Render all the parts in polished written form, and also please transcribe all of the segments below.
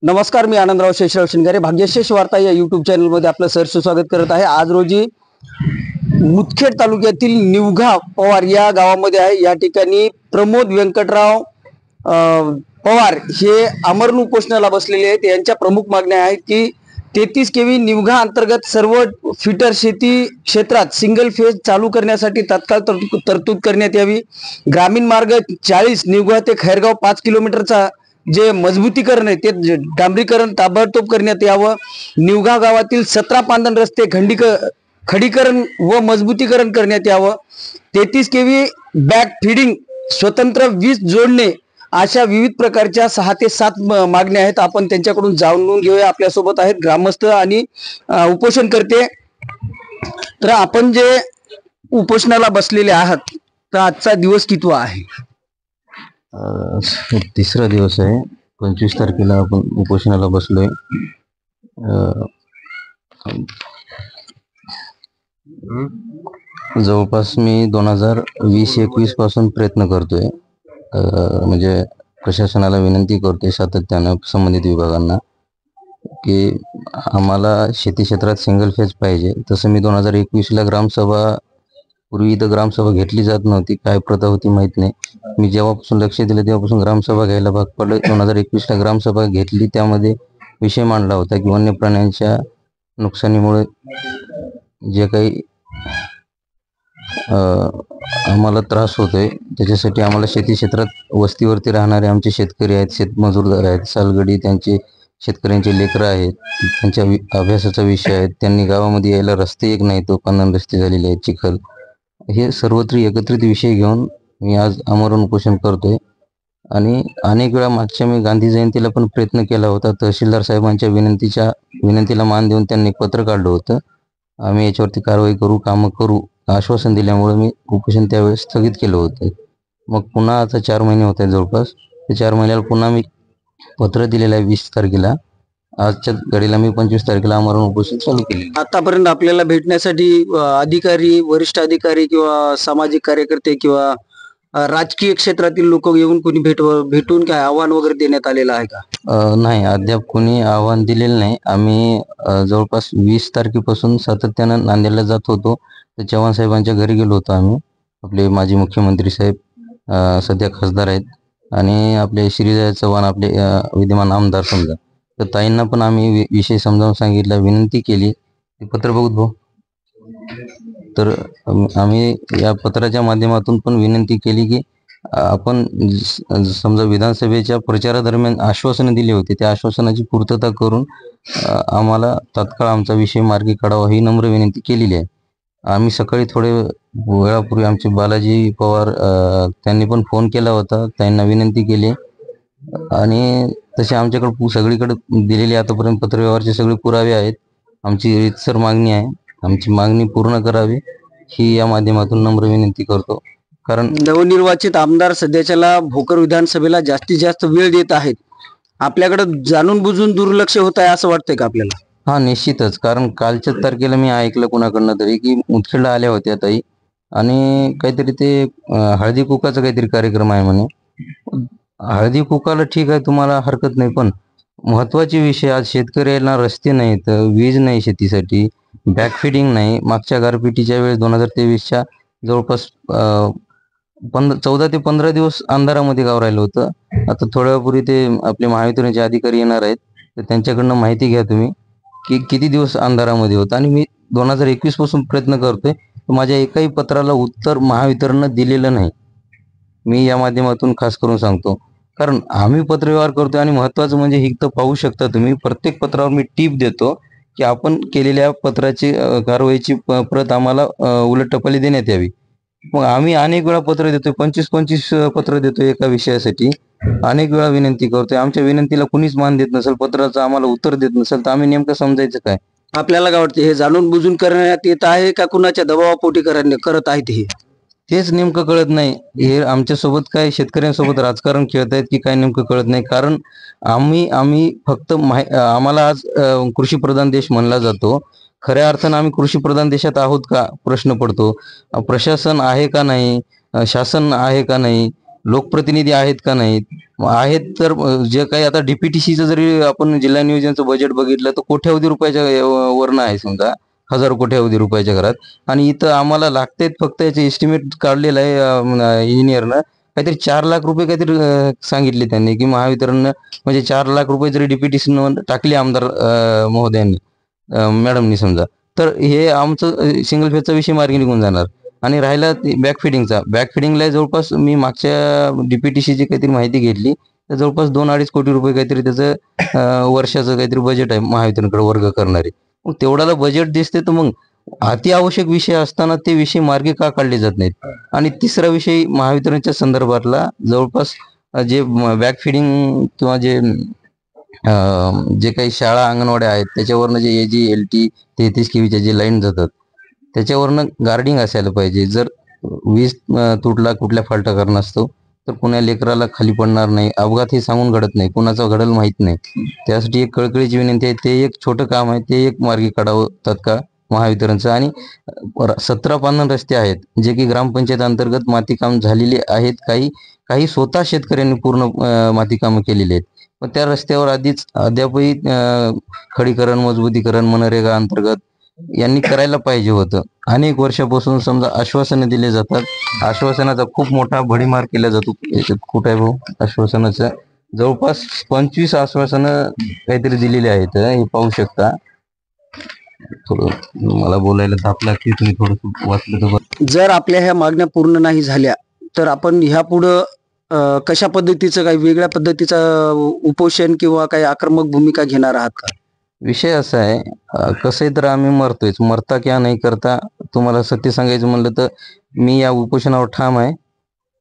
नमस्कार, मी आनंदराव शेषराव शिंगारे भाग्यशेष वार्ता या युट्यूब चॅनलमध्ये आपलं सहर्ष स्वागत करत आहे। आज रोजी मुदखेड तालुक्यातील निवघा पवार या गावामध्ये आहे। या ठिकाणी प्रमोद व्यंकटराव पवार हे आमरण उपोषणाला बसलेले आहेत। यांच्या प्रमुख मागण्या आहेत की 33 केवी निवघा अंतर्गत सर्व फिटर शेती क्षेत्रात सिंगल फेज चालू करण्यासाठी तत्काळ तरतूद करण्यात यावी। ग्रामीण मार्ग 40 निवघा ते खैरगाव 5 किलोमीटरचा जे मजबूतीकरण आहे ते डांबरीकरण ताबडतोब करण्यात यावं। निवघा गावातील 17 पांदण रस्ते खडीकरण व मजबूतीकरण करण्यात यावं। 33 केवी बॅक फीडिंग स्वतंत्र वीज जोडणे अशा विविध प्रकारच्या 6 ते 7 मागण्या आहेत। आपण त्यांच्याकडून जाणून घेऊया। आपल्यासोबत आहेत ग्रामस्थ आणि उपोषणकर्ते। तर आपण जे उपोषणाला बसलेले आहात तर आजचा दिवस कितवा आहे? तिसरा दिवस आहे। 25 तारखेला आपण उपोषणाला बसलोय। जवळपास मी 2020-21 पासून प्रयत्न करतोय। म्हणजे प्रशासनाला विनंती करतोय सातत्यानं संबंधित विभागांना की आम्हाला शेती क्षेत्रात सिंगल फेज पाहिजे। तसं मी 2021ला ग्रामसभा, पूर्वी इथं ग्रामसभा घेतली जात नव्हती, काय प्रथा होती माहित नाही। मी जेव्हापासून लक्ष दिलं तेव्हापासून ग्रामसभा घ्यायला भाग पडलं। 2021ला ग्रामसभा घेतली, त्यामध्ये विषय मांडला होता की वन्य प्राण्यांच्या नुकसानीमुळे जे काही आम्हाला त्रास होतोय त्याच्यासाठी आम्हाला शेती क्षेत्रात वस्तीवरती राहणारे आमचे शेतकरी आहेत, शेतमजूरदार आहेत, सालगडी त्यांचे शेतकऱ्यांचे लेकरं आहेत, त्यांच्या अभ्यासाचा विषय आहे। त्यांनी गावामध्ये यायला रस्ते एक नाही, तो पांदण रस्ते झालेले आहेत, चिखल, हे सर्वत्र एकत्रित विषय घेऊन मी आज आमरण उपोषण करतोय। आणि अनेक वेळा मागच्या मी गांधी जयंतीला पण प्रयत्न केला होता। तहसीलदार साहेबांच्या विनंतीला मान देऊन त्यांनी पत्र काढलं होतं, आम्ही याच्यावरती कारवाई करू, कामं करू आश्वासन दिल्यामुळे मी उपोषण त्यावेळेस स्थगित केलं होतं। मग पुन्हा आता 4 महिने होत आहेत जवळपास, ते 4 महिन्याला पुन्हा मी पत्र दिलेलं आहे 20 तारखेला। आजच्या घडीला मी 25 तारखेला आमरण उपोषण चालू केले। आतापर्यंत आपल्याला भेटण्यासाठी अधिकारी, वरिष्ठ अधिकारी किंवा सामाजिक कार्यकर्ते किंवा राजकीय क्षेत्रातील लोक येऊन कोणी भेटून काय आव्हान वगैरे देण्यात आलेलं आहे का? नाही, अद्याप कोणी आव्हान दिलेलं नाही। आम्ही जवळपास 20 तारखेपासून सातत्यानं नांदेडला जात होतो। तर चव्हाण साहेबांच्या घरी गेलो होतो आम्ही। आपले माजी मुख्यमंत्री साहेब सध्या खासदार आहेत, आणि आपले श्रीजय चव्हाण आपले विद्यमान आमदार समजा, तर ताईंना पण आम्ही विषय समजावून सांगितला, विनंती केली। ते पत्र बघत भाऊ, तर आम्ही या पत्राच्या माध्यमातून पण विनंती केली की आपण समजा विधानसभेच्या प्रचारादरम्यान आश्वासनं दिली होती, त्या आश्वासनाची पूर्तता करून आम्हाला तात्काळ आमचा विषय मार्गी काढावा ही नम्र विनंती केलेली आहे। आम्ही सकाळी थोडे वेळापूर्वी आमचे बालाजी पवार त्यांनी पण फोन केला होता, त्यांना विनंती केली, आणि तसे आमच्याकडे सगळीकडे दिलेले आतापर्यंत पत्रव्यवहारचे सगळे पुरावे आहेत। आमची रीतसर मागणी आहे, आमची मागणी पूर्ण करावी ही या माध्यमातून नम्र विनंती करतो। कारण नवनिर्वाचित आमदार सध्याच्याला भोकर विधानसभेला जास्तीत जास्त वेळ देत आहेत, आपल्याकडे जाणून बुजून दुर्लक्ष होत आहे असं वाटतंय का आपल्याला? हा, निश्चितच। कारण कालच्या तारखेला मी ऐकलं कुणाकडनं तरी की मुदखेडला आल्या होत्या ताई, आणि काहीतरी ते हळदी कुकाचा काहीतरी कार्यक्रम आहे म्हणे। हळदी कुकाला ठीक आहे, तुम्हाला हरकत नाही, पण महत्वाचे विषय आज शेतकऱ्याला रस्ते नाहीत, वीज नाही शेतीसाठी, बॅकफिडिंग नाही। मागच्या गारपिटीच्या वेळेस 2023च्या जवळपास 14 ते 15 दिवस अंधारामध्ये गाव राहिलं होतं। आता थोड्या वेळापूर्वी ते आपले महावितरणचे अधिकारी येणार आहेत, तर त्यांच्याकडनं माहिती घ्या तुम्ही की किती दिवस अंधारामध्ये होतं। आणि मी 2021 पासून प्रयत्न करतोय, माझ्या एकाही पत्राला उत्तर महावितरणनं दिलेलं नाही। मी या माध्यमातून खास करून सांगतो, कारण आम्ही पत्रव्यवहार करतोय, आणि महत्वाचं म्हणजे ही तर पाहू शकता तुम्ही, प्रत्येक पत्रावर मी टीप देतो की आपण केलेल्या पत्राची कारवाईची प्रत आम्हाला उलट टपाली देण्यात यावी। मग आम्ही अनेक वेळा पत्र देतोय, 25-25 पत्र देतोय एका विषयासाठी, अनेक वेळा विनंती करतोय। आमच्या विनंतीला कुणीच मान देत नसेल, पत्राचं आम्हाला उत्तर देत नसेल, तर आम्ही नेमकं समजायचं काय? आपल्याला काय वाटतं, हे जाणून बुजून करण्यात येत आहे का कुणाच्या दबावापोटी करत आहेत? हे तेच नेमकं कळत नाही। हे आमच्यासोबत काय शेतकऱ्यांसोबत राजकारण खेळत आहेत की काय नेमकं कळत नाही। कारण आम्ही फक्त आम्हाला आज कृषी प्रधान देश म्हणला जातो, खऱ्या अर्थानं आम्ही कृषी प्रधान देशात आहोत का प्रश्न पडतो। प्रशासन आहे का नाही, शासन आहे का नाही, लोकप्रतिनिधी आहेत का नाहीत, आहेत तर जे काही आता डीपीटीसीचं जरी आपण जिल्हा नियोजनचं बजेट बघितलं तर कोट्यावधी रुपयाच्या वरनं आहे, समजा हजारो कोट्यावधी रुपयाच्या घरात. आणि इथं आम्हाला लागतेत फक्त याचे एस्टिमेट काढलेलं आहे इंजिनियरनं, काहीतरी 4 लाख रुपये काहीतरी सांगितले त्यांनी की महावितरणनं, म्हणजे 4 लाख रुपये जरी डीपीटीसीनं टाकले आमदार महोदयांनी मॅडमनी समजा, तर हे आमचं सिंगल फेजचा विषय मार्गी निघून जाणार. आणि राहिला बॅकफिडिंगला जवळपास मी मागच्या डीपीटीसीची काहीतरी माहिती घेतली तर जवळपास 2-2.5 कोटी रुपये काहीतरी त्याचं वर्षाचं काहीतरी बजेट आहे महावितरणकडे वर्ग करणारे. मग तेवढ्याला बजेट दिसते तर मग अति आवश्यक विषय असताना ते विषय मार्गी का काढले जात नाहीत. आणि तिसरा विषय महावितरणच्या संदर्भातला जवळपास जे बॅकफिडिंग किंवा जे काही शाळा अंगणवाड्या आहेत त्याच्यावरनं जे AG-LT 33 kVच्या जे लाईन जातात त्याच्यावरनं गार्डिंग असायला पाहिजे. जर वीज तुटला कुठल्या फॉल्ट कारणास्तव तर कुण्या लेकराला खाली पडणार नाही, अपघात हे सांगून घडत नाही, कुणाचा घडल माहित नाही. त्यासाठी एक कळकळीची विनंती आहे, ते एक छोटं काम आहे, ते एक मार्गी काढावं तात्काळ महावितरणचं. आणि 17 पानन रस्ते आहेत जे की ग्रामपंचायत अंतर्गत मातीकाम झालेले आहेत, काही स्वतः शेतकऱ्यांनी पूर्ण मातीकामं केलेली आहेत. पण त्या रस्त्यावर अद्यापही खडीकरण, मजबूतीकरण मनरेगा अंतर्गत यांनी करायला पाहिजे होतं. अनेक वर्षापासून समजा आश्वासनं दिले जातात, आश्वासनाचा खूप मोठा भडीमार केला जातो. याच्यात कुठं आहे भाऊ आश्वासनाचं, जवळपास 25 आश्वासनं काहीतरी दिलेली आहेत, हे पाहू शकता. थोडं मला बोलायला ताप लागते, तुम्ही थोडं वाचलं तर बरं. जर आपल्या ह्या मागण्या पूर्ण नाही झाल्या तर आपण ह्यापुढं कशा पद्धतीचं, काही वेगळ्या पद्धतीचं उपोषण किंवा काही आक्रमक भूमिका घेणार आहात का? विषय असा आहे, कसं आहे तर आम्ही मरतोयच, मरता क्या नाही करता. तुम्हाला सत्य सांगायचं म्हणलं तर मी या उपोषणावर ठाम आहे.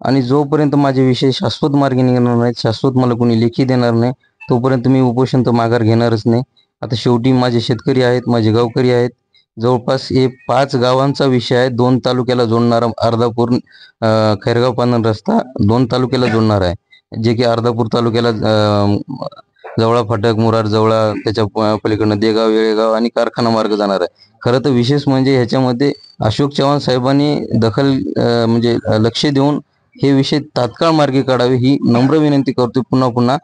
आणि जोपर्यंत माझे विषय शाश्वत मार्गी निघणार नाहीत, शाश्वत मला कोणी लेखी देणार नाही, तोपर्यंत मी उपोषण तर माघार घेणारच नाही. आता शेवटी माझे शेतकरी आहेत, माझे गावकरी आहेत, जवळपास हे 5 गावांचा विषय आहे. 2 तालुक्याला जोडणारा अर्धापूर खैरगाव पानन रस्ता 2 तालुक्याला जोडणार आहे, जे की अर्धापूर तालुक्याला जवळा फाटक, मुरार जवळा, त्याच्या पलीकडनं देगाव, येळेगाव आणि कारखाना मार्ग जाणार आहे. खरं तर विशेष म्हणजे ह्याच्यामध्ये अशोक चव्हाण साहेबांनी दखल म्हणजे लक्ष देऊन हे विषय तात्काळ मार्गी काढावे ही नम्र विनंती करतोय पुन्हा.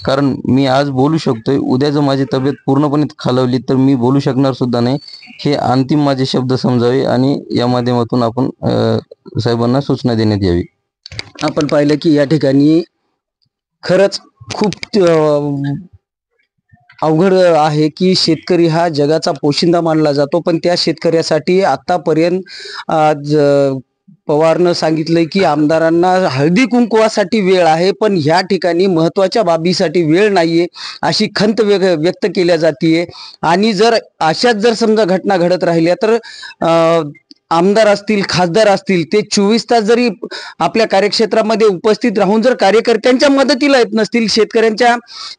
कारण मी आज बोलू शकतोय, उद्या जर माझी तब्येत पूर्णपणे खालावली तर मी बोलू शकणार सुद्धा नाही. हे अंतिम माझे शब्द समजावे आणि या माध्यमातून आपण साहेबांना सूचना देण्यात यावी. आपण पाहिलं की या ठिकाणी खरंच खूप अवघड आहे की शेतकरी हा जगाचा पोशिंदा मानला जातो, पण त्या शेतकऱ्यासाठी आतापर्यंत पवारनं सांगितलंय की आमदारांना हळदी कुंकवासाठी वेळ आहे, पण ह्या ठिकाणी महत्वाच्या बाबीसाठी वेळ नाहीये अशी खंत व्यक्त केल्या जातीये. आणि जर अशाच जर समजा घटना घडत राहिल्या तर आमदार असतील, खासदार असतील, ते 24 तास जरी आपल्या कार्यक्षेत्रामध्ये उपस्थित राहून जर कार्यकर्त्यांच्या मदतीला येत नसतील, शेतकऱ्यांच्या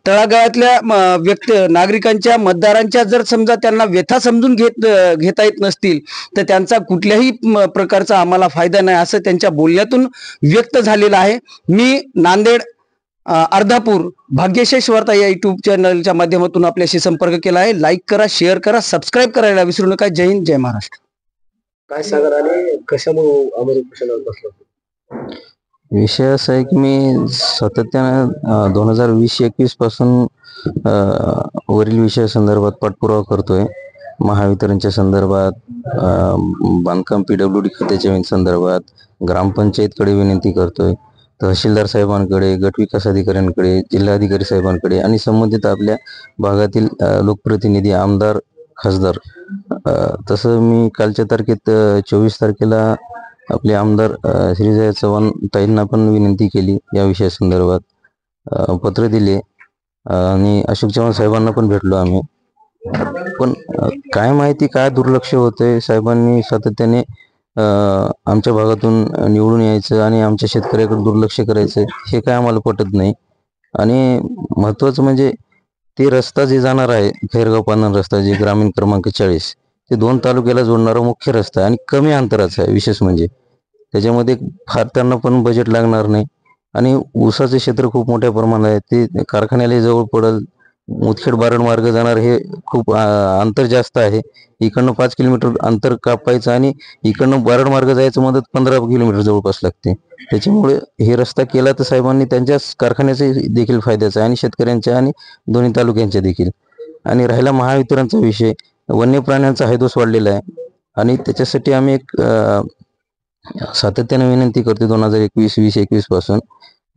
तळागाळातल्या नागरिकांच्या, मतदारांच्या जर समजा त्यांना व्यथा समजून घेता येत नसतील तर त्यांचा कुठल्याही प्रकारचा आम्हाला फायदा नाही असं त्यांच्या बोलण्यातून व्यक्त झालेलं आहे. मी नांदेड अर्धापूर भाग्यशेष वार्ता या युट्यूब चॅनलच्या माध्यमातून आपल्याशी संपर्क केला आहे. लाईक करा, शेअर करा, सबस्क्राईब करायला विसरू नका. जय हिंद, जय महाराष्ट्र. काय सांगाल आणि कशामुळे अमर उपोषणावर बसला? विषय असा आहे की मी सातत्यानं 2020-21 पासून वरील विषया संदर्भात पाठपुरावा करतोय. महावितरणच्या संदर्भात, बांधकाम PWD खात्याच्या संदर्भात, ग्रामपंचायतकडे विनंती करतोय, तहसीलदार साहेबांकडे, गट विकास अधिकाऱ्यांकडे, जिल्हाधिकारी साहेबांकडे आणि संबंधित आपल्या भागातील लोकप्रतिनिधी, आमदार, खासदार. तसं मी कालच्या तारखेत 24 तारखेला आपले आमदार श्रीजय चव्हाण ताईंना पण विनंती केली, या विषया संदर्भात पत्र दिले आणि अशोक चव्हाण साहेबांना पण भेटलो आम्ही. पण काय माहिती काय दुर्लक्ष होतंय, साहेबांनी सातत्याने आमच्या भागातून निवडून यायचं आणि आमच्या शेतकऱ्याकडे दुर्लक्ष करायचं, हे काय आम्हाला पटत नाही. आणि महत्वाचं म्हणजे ते रस्ता जे जाणार आहे खैरगाव पानन रस्ता, जे ग्रामीण क्रमांक 40, ते 2 तालुक्याला जोडणारा मुख्य रस्ता आहे आणि कमी अंतराचा आहे. विशेष म्हणजे त्याच्यामध्ये फार त्यांना पण बजेट लागणार नाही आणि ऊसाचे क्षेत्र खूप मोठ्या प्रमाणात आहे, ते कारखान्याला जवळ पडेल मुदखेड बारड मार्ग जाणार हे खूप अंतर जास्त आहे. इकडनं 5 किलोमीटर अंतर कापायचं आणि इकडनं बारड मार्ग जायचं मदत 15 किलोमीटर जवळपास लागते. त्याच्यामुळे हे रस्ता केला तर साहेबांनी त्यांच्या कारखान्याचे देखील फायद्याचा आहे आणि शेतकऱ्यांच्या आणि दोन्ही तालुक्यांच्या देखील. आणि राहिला महावितरणचा विषय, वन्य प्राण्यांचा हैदोस वाढलेला आहे आणि त्याच्यासाठी आम्ही एक सातत्याने विनंती करते 2021 पासून,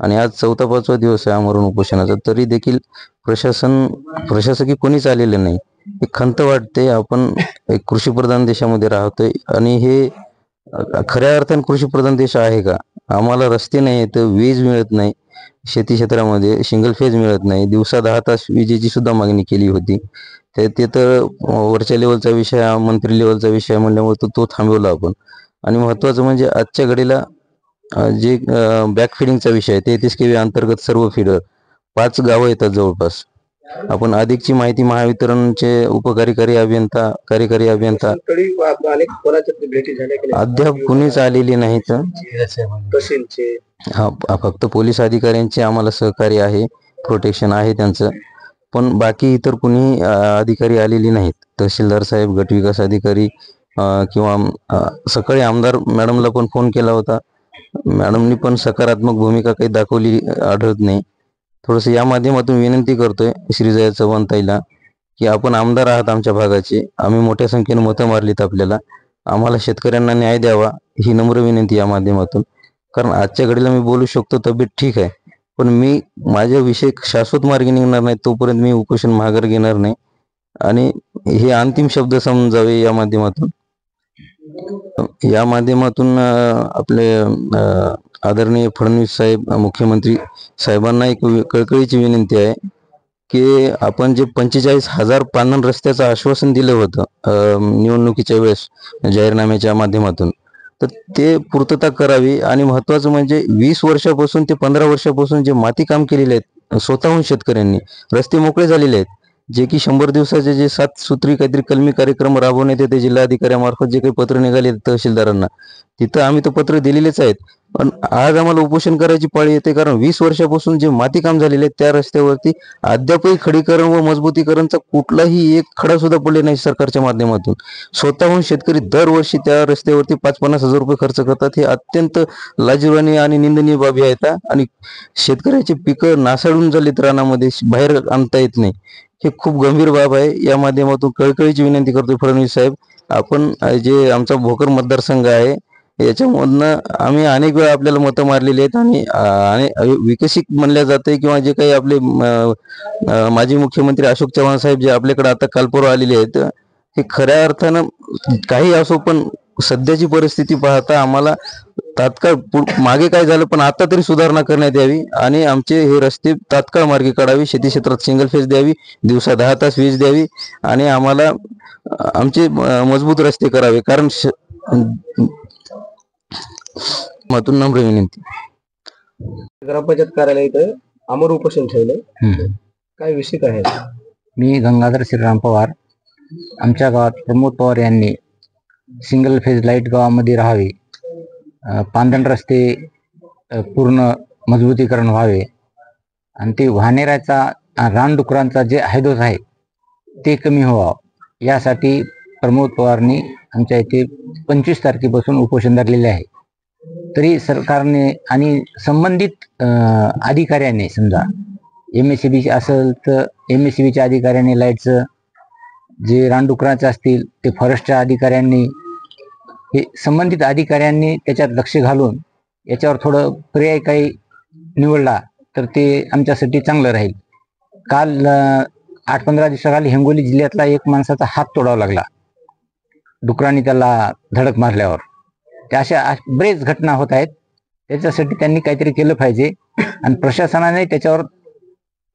आणि आज 4-5वा दिवस आहे आमरण उपोषणाचा, तरी देखील प्रशासकीय कोणीच आलेले नाही. एक खंत वाटते. आपण एक कृषीप्रधान देशामध्ये राहतोय आणि हे खऱ्या अर्थाने कृषीप्रधान देश आहे का? आम्हाला रस्ते नाही आहेत, वीज मिळत नाही, शेती क्षेत्रामध्ये सिंगल फेज मिळत नाही. दिवसा 10 तास विजेची सुद्धा मागणी केली होती. ते तर वरच्या लेवलचा विषय, मंत्री लेवलचा विषय म्हणल्यामुळे तो थांबवला आपण. आणि महत्त्वाचं म्हणजे आजच्या घडीला जे बॅक फिडिंगचा विषय आहे, 33 KV अंतर्गत सर्व फिडर 5 गावं येतात जवळपास. आपण अधिकची माहिती महावितरणचे उपकार्यकारी अभियंता, कार्यकारी अभियंता अद्याप कुणीच आलेली नाहीत. हा, फक्त पोलीस अधिकाऱ्यांचे आम्हाला सहकार्य आहे, प्रोटेक्शन आहे त्यांचं, पण बाकी इतर कुणी अधिकारी आलेली नाहीत. तहसीलदार साहेब, गट विकास अधिकारी किंवा सकाळी आमदार मॅडमला पण फोन केला होता, मॅडमनी पण सकारात्मक भूमिका काही दाखवली आढळत नाही. थोडंसं या माध्यमातून विनंती करतोय श्रीजया चव्हाण ताईला की आपण आमदार आहात आमच्या भागाचे, आम्ही मोठ्या संख्येने मतं मारलीत आपल्याला, आम्हाला शेतकऱ्यांना न्याय द्यावा ही नम्र विनंती या माध्यमातून. कारण आजच्या घडीला मी बोलू शकतो, तब्येत ठीक आहे, पण मी माझ्या विषय शाश्वत मार्गी निघणार नाही तोपर्यंत मी उपोषण माघार घेणार नाही. आणि हे अंतिम शब्द समजावे या माध्यमातून. आपले आदरणीय फडणवीस साहेब, मुख्यमंत्री साहेबांना एक कळकळीची विनंती आहे की आपण जे 45,000 पानन रस्त्याचं आश्वासन दिलं होतं निवडणुकीच्या वेळेस जाहीरनाम्याच्या माध्यमातून, तर ते पूर्तता करावी. आणि महत्त्वाचं म्हणजे 20 वर्षापासून ते 15 वर्षापासून जे माती काम केलेले आहेत स्वतःहून शेतकऱ्यांनी, रस्ते मोकळे झालेले आहेत, जे की 100 दिवसाचे जे 7 सूत्री काहीतरी कलमी कार्यक्रम राबवण्यात येते जिल्हाधिकाऱ्यामार्फत, जे काही पत्र निघाले तहसीलदारांना, तिथं आम्ही तो पत्र दिलेलेच आहेत. पण आज आम्हाला उपोषण करायची पाळी येते, कारण 20 वर्षापासून जे माती काम झालेले आहेत त्या रस्त्यावरती अद्यापही खडीकरण व मजबूतीकरणचा कुठलाही एक खडा सुद्धा पडले नाही सरकारच्या माध्यमातून. स्वतःहून शेतकरी दरवर्षी त्या रस्त्यावरती 5-50 हजार रुपये खर्च करतात. हे अत्यंत लाजिरवाणी आणि निंदनीय बाबी आहेत. आणि शेतकऱ्याची पिकं नासाडून झालीत, रानामध्ये बाहेर आणता येत नाही. हे खूप गंभीर बाब आहे. या माध्यमातून कळकळीची विनंती करतो फडणवीस साहेब, आपण जे आमचा भोकर मतदारसंघ आहे याच्यामधनं आम्ही अनेक वेळा आपल्याला मतं मारलेली आहेत आणि विकसित म्हणल्या जाते, किंवा जे काही आपले माजी मुख्यमंत्री अशोक चव्हाण साहेब जे आपल्याकडे आता कालपूर्व आलेले आहेत, हे खऱ्या अर्थानं काही असो, पण सध्याची परिस्थिती पाहता आम्हाला तात्काळ मागे काय झालं पण आता तरी सुधारणा करण्यात यावी आणि आमचे हे रस्ते तात्काळ मार्गी काढावी, शेती क्षेत्रात सिंगल फेज द्यावी, दिवसा 10 तास वीज द्यावी आणि आम्हाला आमचे मजबूत रस्ते करावे. कारण मातून नम्र विनंती. ग्रामपंचायत कार्यालय इथं अमर उपोषण ठेवलंय, काय विषय काय आहे? मी गंगाधर श्रीराम पवार. आमच्या गावात प्रमोद पवार यांनी सिंगल फेज लाईट गावामध्ये राहावे, पांदण रस्ते पूर्ण मजबूतीकरण व्हावे आणि ते वाहनेराचा रानडुकरांचा जे हैदोस आहे ते कमी व्हावं, यासाठी प्रमोद पवारनी आमच्या इथे 25 तारखेपासून उपोषण धरलेले आहे. तरी सरकारने आणि संबंधित अधिकाऱ्याने, समजा MSCB असेल तर MSCBच्या अधिकाऱ्यांनी लाईटचं, जे रानडुकरांचे असतील ते फॉरेस्टच्या अधिकाऱ्यांनी, हे संबंधित अधिकाऱ्यांनी त्याच्यात लक्ष घालून याच्यावर थोडं पर्याय काही निवडला तर ते आमच्यासाठी चांगलं राहील. काल 8-15 दिवसाखाली हिंगोली जिल्ह्यातला एक माणसाचा हात तोडावा लागला डुकरांनी त्याला धडक मारल्यावर. त्या अशा बरेच घटना होत आहेत. त्याच्यासाठी त्यांनी काहीतरी केलं पाहिजे आणि प्रशासनाने त्याच्यावर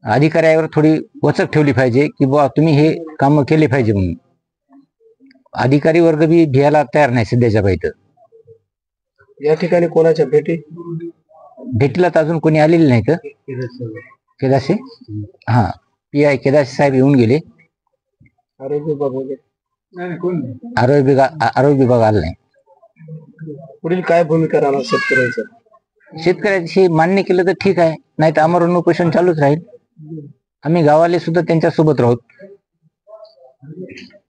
अधिकाऱ्यावर थोडी वचक ठेवली पाहिजे की बुवा तुम्ही हे कामं केले पाहिजे म्हणून. अधिकारी वर्ग बी घ्यायला तयार नाही सध्याच्या बाईत. या ठिकाणी कोणाच्या भेटीला तर अजून कोणी आलेले नाही. तर केदासे, हा, PI केदासे साहेब येऊन गेले. आरोग्य विभाग आला नाही. पुढील काय भूमिका राहणार शेतकऱ्याची? शेतकऱ्याशी मान्य केलं तर ठीक आहे, नाही तर आमरण उपोषण चालूच राहील. आम्ही गावाले सुद्धा त्यांच्या सोबत राहू.